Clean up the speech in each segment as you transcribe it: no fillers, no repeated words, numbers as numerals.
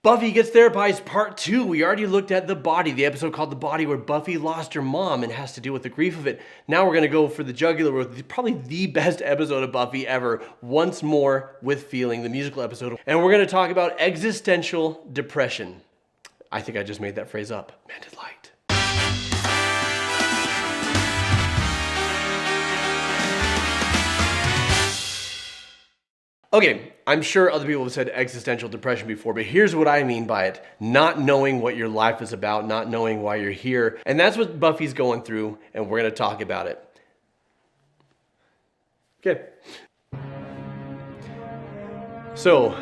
Buffy Gets Therapized Part 2. We already looked at The Body, the episode called The Body, where Buffy lost her mom and has to deal with the grief of it. Now we're going to go for the jugular with probably the best episode of Buffy ever, Once More with Feeling, the musical episode. And we're going to talk about existential depression. I think I just made that phrase up. Mended light. Okay, I'm sure other people have said existential depression before, but here's what I mean by it. Not knowing what your life is about, not knowing why you're here. And that's what Buffy's going through, and we're going to talk about it. Okay. So,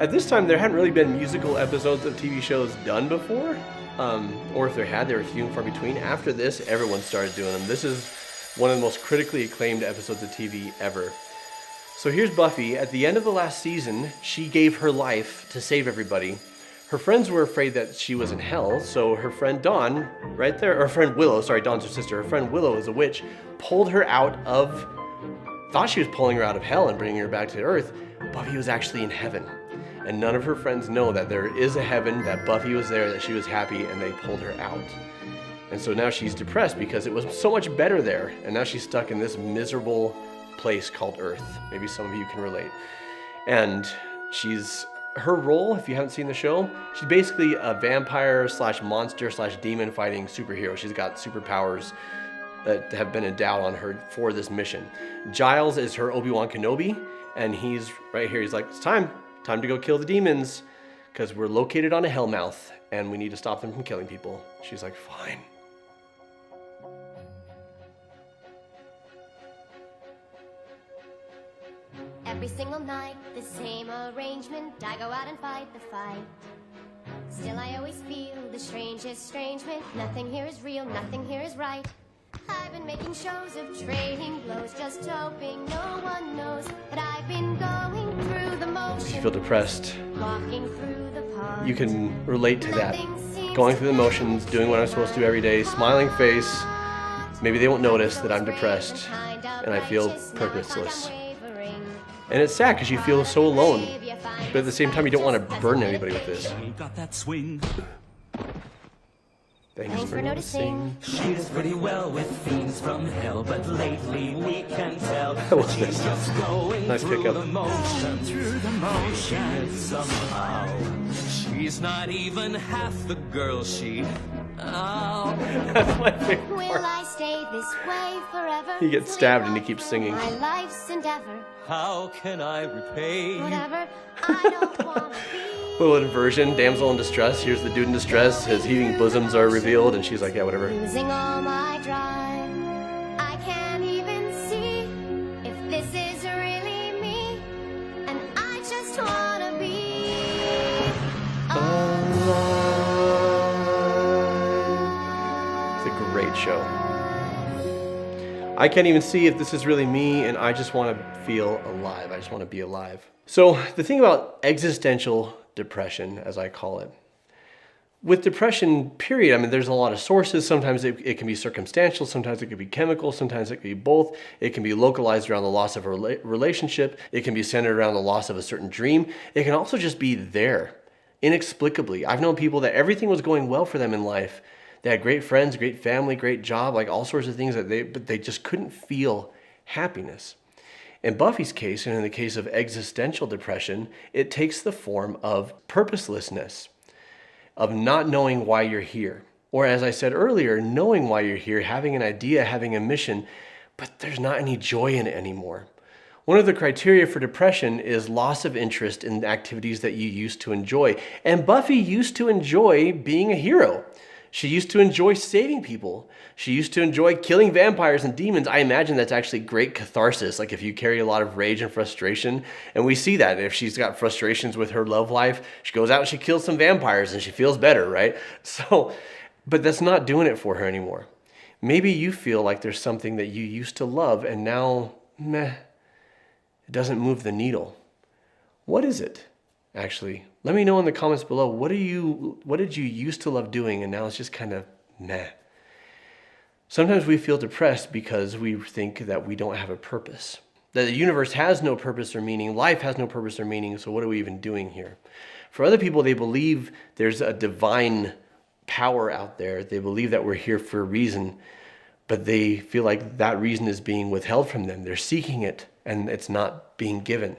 at this time, there hadn't really been musical episodes of TV shows done before. Or if there had, they were few and far between. After this, everyone started doing them. This is one of the most critically acclaimed episodes of TV ever. So here's Buffy. At the end of the last season, she gave her life to save everybody. Her friends were afraid that she was in hell, so her friend Dawn, right there, or friend Willow, sorry, Dawn's her sister, her friend Willow is a witch, pulled her out of, thought she was pulling her out of hell and bringing her back to Earth. Buffy was actually in heaven. And none of her friends know that there is a heaven, that Buffy was there, that she was happy, and they pulled her out. And so now she's depressed because it was so much better there, and now she's stuck in this miserable place called Earth. Maybe some of you can relate. And her role, if you haven't seen the show, she's basically a vampire slash monster slash demon fighting superhero. She's got superpowers that have been endowed on her for this mission. Giles is her Obi-Wan Kenobi, and he's right here. He's like, it's time to go kill the demons because we're located on a hellmouth and we need to stop them from killing people. She's like, fine. Every single night, the same arrangement. I go out and fight the fight. Still I always feel the strangest estrangement. Nothing here is real, nothing here is right. I've been making shows of trading blows, just hoping no one knows that I've been going through the motions. If you feel depressed, Walking through the park, you can relate to that. Going through the motions, doing what I'm supposed to do every day, smiling face. Maybe they won't notice that I'm depressed and I feel purposeless. And it's sad because you feel so alone, but at the same time you don't want to burden anybody with this. Got that swing. Thanks for noticing. She does pretty well with fiends from hell, but lately we can tell What's she's this? just going Nice through pickup. the motions somehow. She's not even half the girl she. Oh. That's my favorite Will part. I stay this way forever? He gets stabbed and he keeps singing. My life's endeavor, How can I repay? whatever. I don't wanna be. Little inversion, damsel in distress. Here's the dude in distress. His heaving bosoms are revealed and she's like, yeah, whatever. Losing all my drive. I can't even see if this is really me, and I just wanna be It's a great show. I can't even see if this is really me, and I just want to feel alive. I just want to be alive. So the thing about existential depression, as I call it, with depression, period, I mean, there's a lot of sources. Sometimes it can be circumstantial. Sometimes it could be chemical. Sometimes it could be both. It can be localized around the loss of a relationship. It can be centered around the loss of a certain dream. It can also just be there, inexplicably. I've known people that everything was going well for them in life. They had great friends, great family, great job, like all sorts of things, but they just couldn't feel happiness. In Buffy's case, and in the case of existential depression, it takes the form of purposelessness, of not knowing why you're here. Or as I said earlier, knowing why you're here, having an idea, having a mission, but there's not any joy in it anymore. One of the criteria for depression is loss of interest in activities that you used to enjoy. And Buffy used to enjoy being a hero. She used to enjoy saving people. She used to enjoy killing vampires and demons. I imagine that's actually great catharsis, like if you carry a lot of rage and frustration. And we see that if she's got frustrations with her love life, she goes out and she kills some vampires and she feels better, right? So, but that's not doing it for her anymore. Maybe you feel like there's something that you used to love and now, meh, it doesn't move the needle. What is it, actually? Let me know in the comments below, what did you used to love doing and now it's just kind of meh? Sometimes we feel depressed because we think that we don't have a purpose, that the universe has no purpose or meaning, life has no purpose or meaning, so what are we even doing here? For other people, they believe there's a divine power out there. They believe that we're here for a reason, but they feel like that reason is being withheld from them. They're seeking it and it's not being given.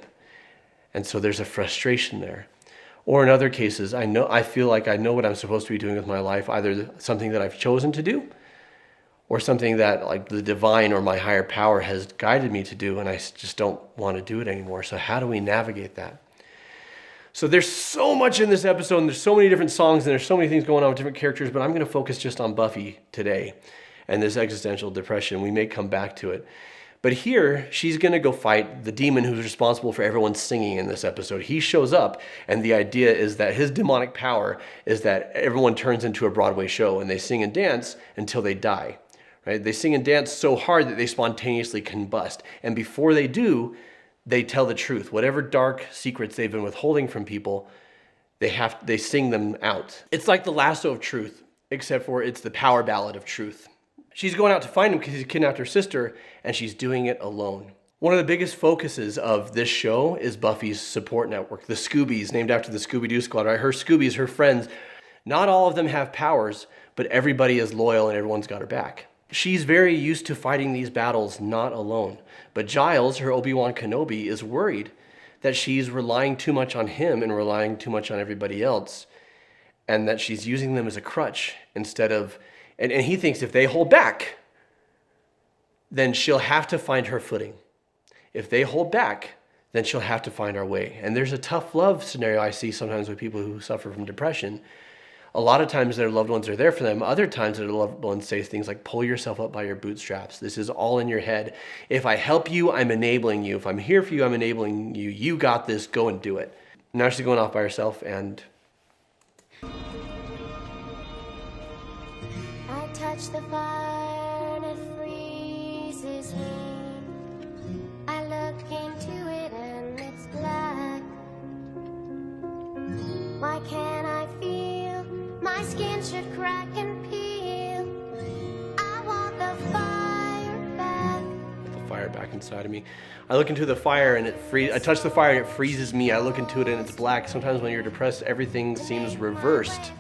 And so there's a frustration there. Or in other cases, I feel like I know what I'm supposed to be doing with my life, either something that I've chosen to do or something that like the divine or my higher power has guided me to do, and I just don't want to do it anymore. So how do we navigate that? So there's so much in this episode, and there's so many different songs, and there's so many things going on with different characters, but I'm going to focus just on Buffy today and this existential depression. We may come back to it. But here, she's going to go fight the demon who's responsible for everyone singing in this episode. He shows up, and the idea is that his demonic power is that everyone turns into a Broadway show, and they sing and dance until they die. Right? They sing and dance so hard that they spontaneously combust. And before they do, they tell the truth. Whatever dark secrets they've been withholding from people, they sing them out. It's like the lasso of truth, except for it's the power ballad of truth. She's going out to find him because he's kidnapped her sister, and she's doing it alone. One of the biggest focuses of this show is Buffy's support network, the Scoobies, named after the Scooby-Doo squad. Right? Her Scoobies, her friends, not all of them have powers, but everybody is loyal and everyone's got her back. She's very used to fighting these battles not alone. But Giles, her Obi-Wan Kenobi, is worried that she's relying too much on him and relying too much on everybody else, and that she's using them as a crutch instead of... And he thinks if they hold back, then she'll have to find her footing. If they hold back, then she'll have to find our way. And there's a tough love scenario I see sometimes with people who suffer from depression. A lot of times their loved ones are there for them. Other times their loved ones say things like, pull yourself up by your bootstraps. This is all in your head. If I help you, I'm enabling you. If I'm here for you, I'm enabling you. You got this. Go and do it. Now she's going off by herself, and... I touch the fire and it freezes me. I look into it and it's black. Why can't I feel my skin should crack and peel? I want the fire back. The fire back inside of me. I look into the fire and I touch the fire and it freezes me. I look into it and it's black. Sometimes when you're depressed, everything seems reversed.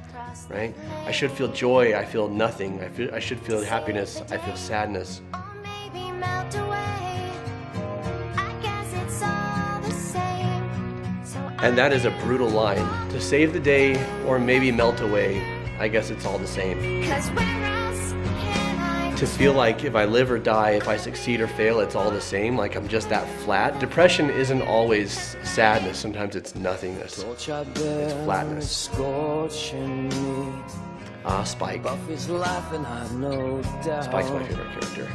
Right? I should feel joy, I feel nothing. I should feel happiness, I feel sadness. Or maybe melt away. I guess it's all the same. So And that is a brutal line. To save the day or maybe melt away, I guess it's all the same. 'cause where else can I To feel like if I live or die, if I succeed or fail, it's all the same, like I'm just that flat. Depression isn't always sadness, sometimes it's nothingness. It's flatness. Spike. Buffy's laughing, I've no doubt. Spike's my favorite character.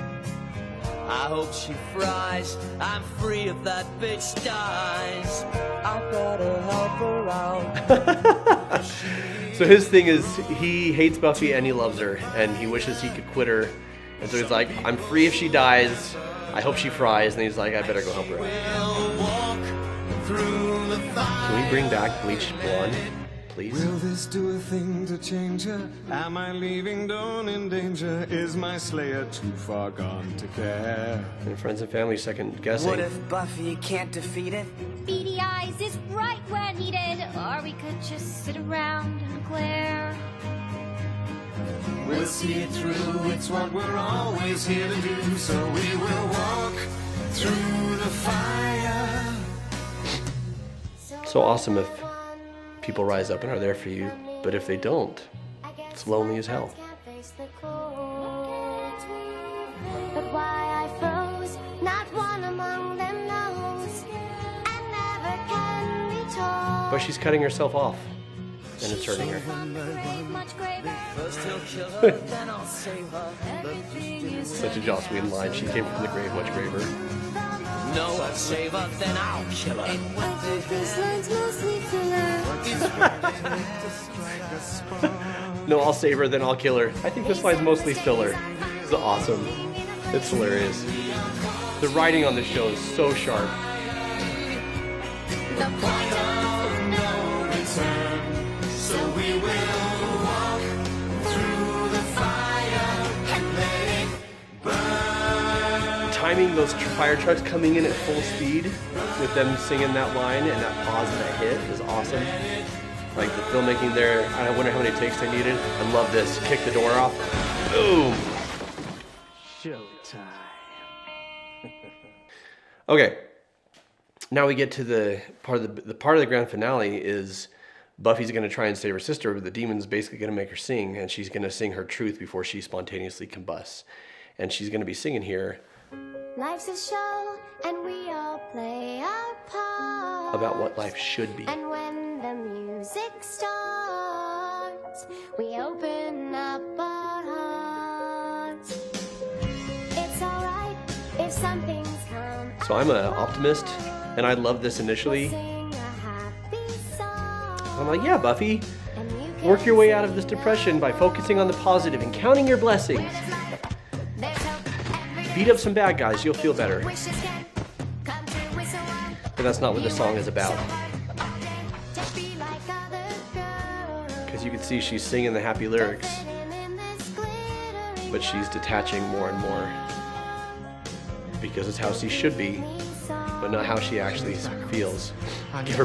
I hope she fries. I'm free if that bitch dies. I better help her out. So his thing is he hates Buffy and he loves her and he wishes he could quit her. And so he's like, I'm free if she dies. I hope she fries. And he's like, I better go help her out. Can we bring back bleached blonde, please? Will this do a thing to change her? Am I leaving Dawn in danger? Is my slayer too far gone to care? And friends and family second guessing. What if Buffy can't defeat it? beady eyes is right where needed, or we could just sit around and glare. We'll see it through, it's what we're always here to do. So we will walk through the fire. So awesome if people rise up and are there for you, but if they don't, it's lonely as hell. But why I froze, not one among them knows, and never can be told. But she's cutting herself off, and it's hurting her. Much graver. First he'll kill her, then I'll save her. Such a Joss Whedon line. She came from the grave much graver. No, I'll save her, then I'll kill her. This line's mostly filler. No, I'll save her, then I'll kill her. I think this line's mostly filler. It's awesome. It's hilarious. The writing on this show is so sharp. The point of no return. So we will walk through the fire and let it burn. Timing those fire trucks coming in at full speed with them singing that line and that pause and that hit is awesome. Like the filmmaking there, I wonder how many takes they needed. I love this. Kick the door off. Boom. Showtime. Okay. Now we get to the part of the grand finale is Buffy's going to try and save her sister, but the demon's basically going to make her sing, and she's going to sing her truth before she spontaneously combusts. And she's going to be singing here Life's a show, and we all play our part. about what life should be. And when the music starts, we open up our hearts. It's alright if some things come. So I'm an optimist, and I love this initially. Sing a happy song. I'm like, yeah, Buffy, And you can work your way out of this depression by focusing on the positive and counting your blessings. There's hope every day. Beat up some bad guys, you'll feel better. Wishes can come true with someone. But that's not what the song is about. To be like other girls. Because you can see she's singing the happy lyrics, In this glittering but she's detaching more and more. Because it's how she should be, but not how she actually feels. Give her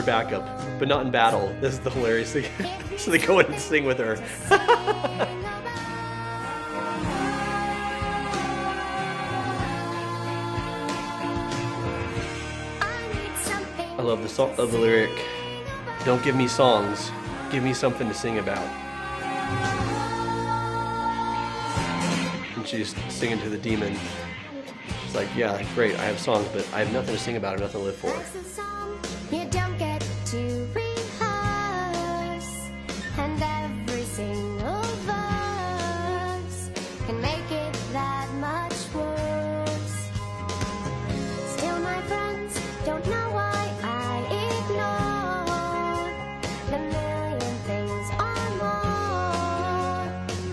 backup, but not in battle. This is the hilarious thing. So they go in and sing with her. I love the song, of the lyric. Don't give me songs, give me something to sing about. And she's singing to the demon. She's like, yeah, great, I have songs, but I have nothing to sing about or nothing to live for. That's a song you don't get to rehearse, and every single verse can make it that much worse. Still, my friends don't know why I ignore the million things or more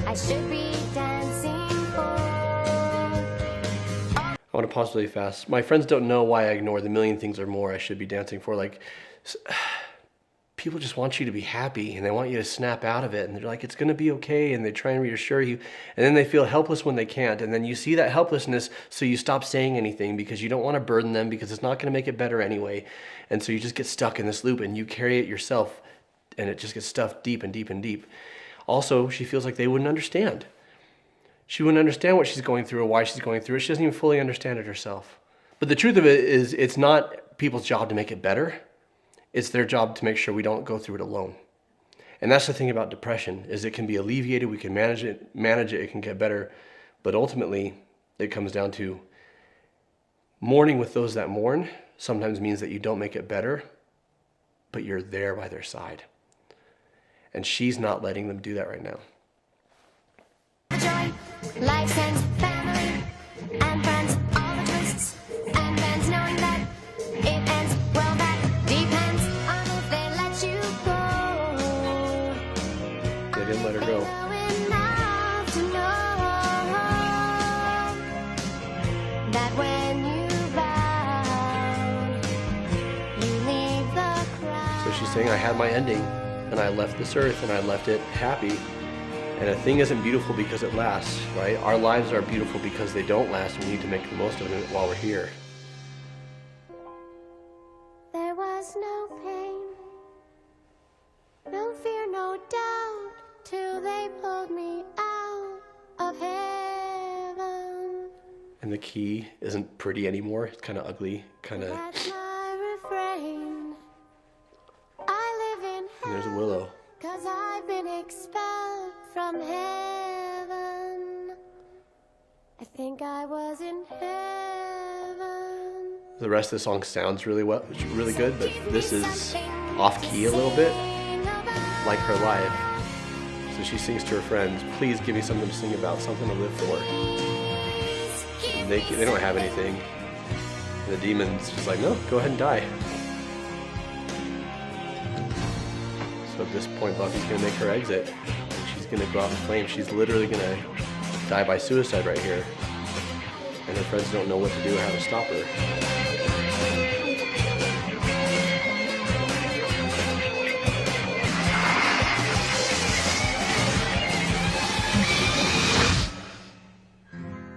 I should be dancing for. I want to pause really fast. My friends don't know why I ignore the million things or more I should be dancing for. Like, people just want you to be happy and they want you to snap out of it. And they're like, it's going to be okay. And they try and reassure you. And then they feel helpless when they can't. And then you see that helplessness, so you stop saying anything because you don't want to burden them because it's not going to make it better anyway. And so you just get stuck in this loop and you carry it yourself and it just gets stuffed deep and deep and deep. Also, she feels like they wouldn't understand. She wouldn't understand what she's going through or why she's going through it. She doesn't even fully understand it herself. But the truth of it is, it's not people's job to make it better. It's their job to make sure we don't go through it alone. And that's the thing about depression, is it can be alleviated, we can manage it, it can get better. But ultimately, it comes down to mourning with those that mourn sometimes means that you don't make it better, but you're there by their side. And she's not letting them do that right now. Joy, life and family, and friends, all the twists and bends, knowing that it ends. Well, that depends on if they let you go. They didn't let her go. Know enough to know that when you bow, you leave the crowd. So she's saying, I had my ending, and I left this earth, and I left it happy. And a thing isn't beautiful because it lasts, right? Our lives are beautiful because they don't last, and we need to make the most of it while we're here. There was no pain, no fear, no doubt, till they pulled me out of heaven. And the key isn't pretty anymore. It's kind of ugly, kind of... That's my refrain. I live in And there's a hell, willow. 'cause I've been expelled from heaven. I think I was in heaven. The rest of the song sounds really good, but this is off key a little bit, like her life. So she sings to her friends, please give me something to sing about, something to live for. And they don't have anything. And the demon's just like, no, go ahead and die. So at this point, Buffy's gonna make her exit. She's gonna go out in flames. She's literally gonna die by suicide right here. And her friends don't know what to do or how to stop her.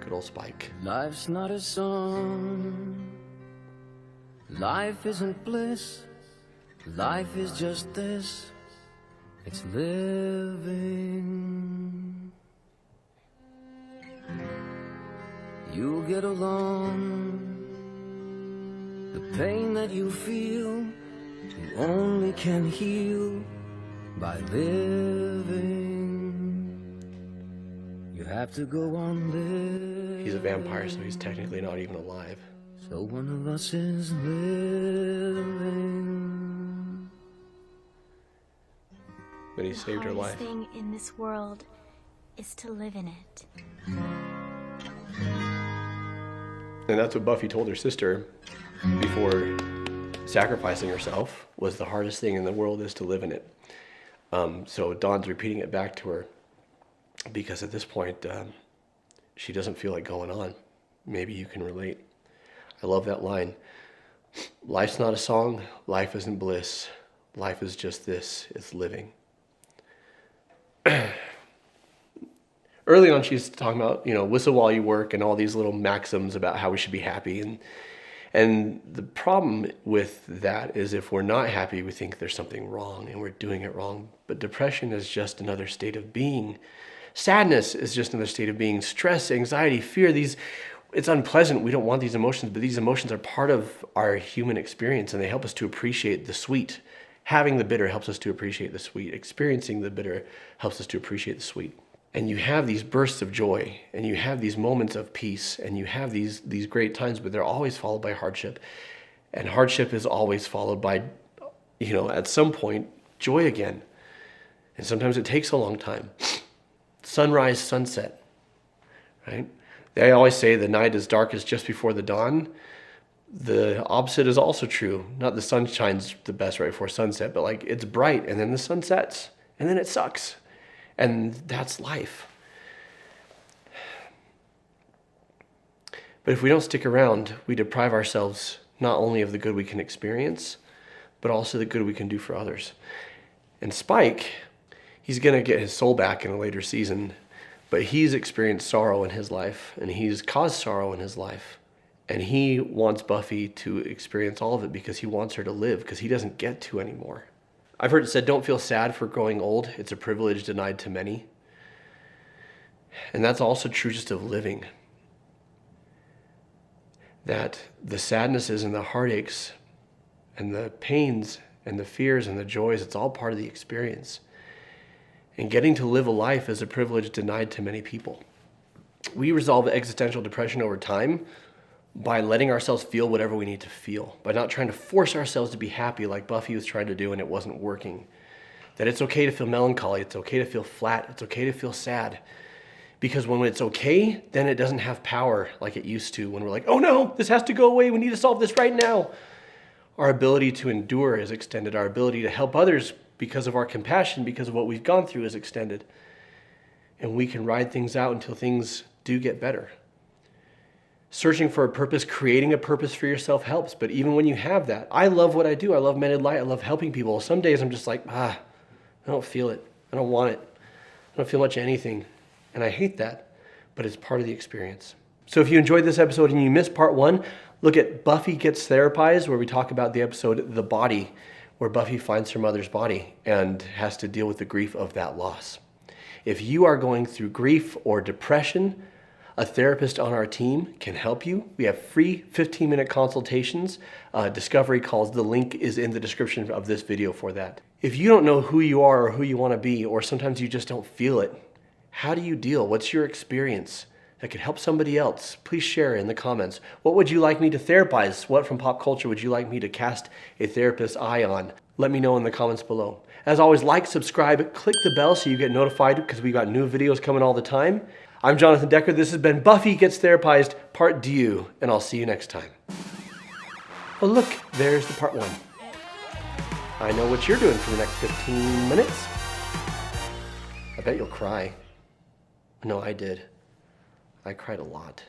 Good old Spike. Life's not a song. Life isn't bliss. Life is just this, it's living. You'll get along. The pain that you feel, you only can heal by living. You have to go on living. He's a vampire, so he's technically not even alive. So one of us is living. But he saved her life. The hardest thing in this world is to live in it. And that's what Buffy told her sister before sacrificing herself, was the hardest thing in the world is to live in it. So Dawn's repeating it back to her because at this point, she doesn't feel like going on. Maybe you can relate. I love that line. Life's not a song. Life isn't bliss. Life is just this. It's living. Early on, she's talking about, whistle while you work and all these little maxims about how we should be happy. And the problem with that is if we're not happy, we think there's something wrong and we're doing it wrong. But depression is just another state of being. Sadness is just another state of being. Stress, anxiety, fear, it's unpleasant. We don't want these emotions, but these emotions are part of our human experience and they help us to appreciate the sweet. Having the bitter helps us to appreciate the sweet. Experiencing the bitter helps us to appreciate the sweet. And you have these bursts of joy and you have these moments of peace and you have these great times, but they're always followed by hardship. And hardship is always followed by, at some point, joy again. And sometimes it takes a long time. Sunrise, sunset, right? They always say the night is darkest just before the dawn. The opposite is also true. Not the sun shines the best right before sunset, but it's bright and then the sun sets and then it sucks. And that's life. But if we don't stick around, we deprive ourselves not only of the good we can experience, but also the good we can do for others. And Spike, he's going to get his soul back in a later season, but he's experienced sorrow in his life, and he's caused sorrow in his life. And he wants Buffy to experience all of it because he wants her to live, because he doesn't get to anymore. I've heard it said, don't feel sad for growing old. It's a privilege denied to many. And that's also true just of living. That the sadnesses and the heartaches and the pains and the fears and the joys, it's all part of the experience. And getting to live a life is a privilege denied to many people. We resolve existential depression over time by letting ourselves feel whatever we need to feel, by not trying to force ourselves to be happy like Buffy was trying to do and it wasn't working. That it's okay to feel melancholy, it's okay to feel flat, it's okay to feel sad. Because when it's okay, then it doesn't have power like it used to when we're like, oh no, this has to go away, we need to solve this right now. Our ability to endure is extended, our ability to help others because of our compassion, because of what we've gone through is extended. And we can ride things out until things do get better. Searching for a purpose, creating a purpose for yourself helps. But even when you have that, I love what I do. I love Mended Light. I love helping people. Some days I'm just like, I don't feel it. I don't want it. I don't feel much of anything. And I hate that, but it's part of the experience. So if you enjoyed this episode and you missed part 1, look at Buffy Gets Therapized, where we talk about the episode The Body, where Buffy finds her mother's body and has to deal with the grief of that loss. If you are going through grief or depression, a therapist on our team can help you. We have free 15-minute consultations, discovery calls. The link is in the description of this video for that. If you don't know who you are or who you want to be, or sometimes you just don't feel it, how do you deal? What's your experience that could help somebody else? Please share in the comments. What would you like me to therapize? What from pop culture would you like me to cast a therapist's eye on? Let me know in the comments below. As always, like, subscribe, click the bell so you get notified because we got new videos coming all the time. I'm Jonathan Decker. This has been Buffy Gets Therapized, Part 2, and I'll see you next time. Oh look, there's the part 1. I know what you're doing for the next 15 minutes. I bet you'll cry. No, I did. I cried a lot.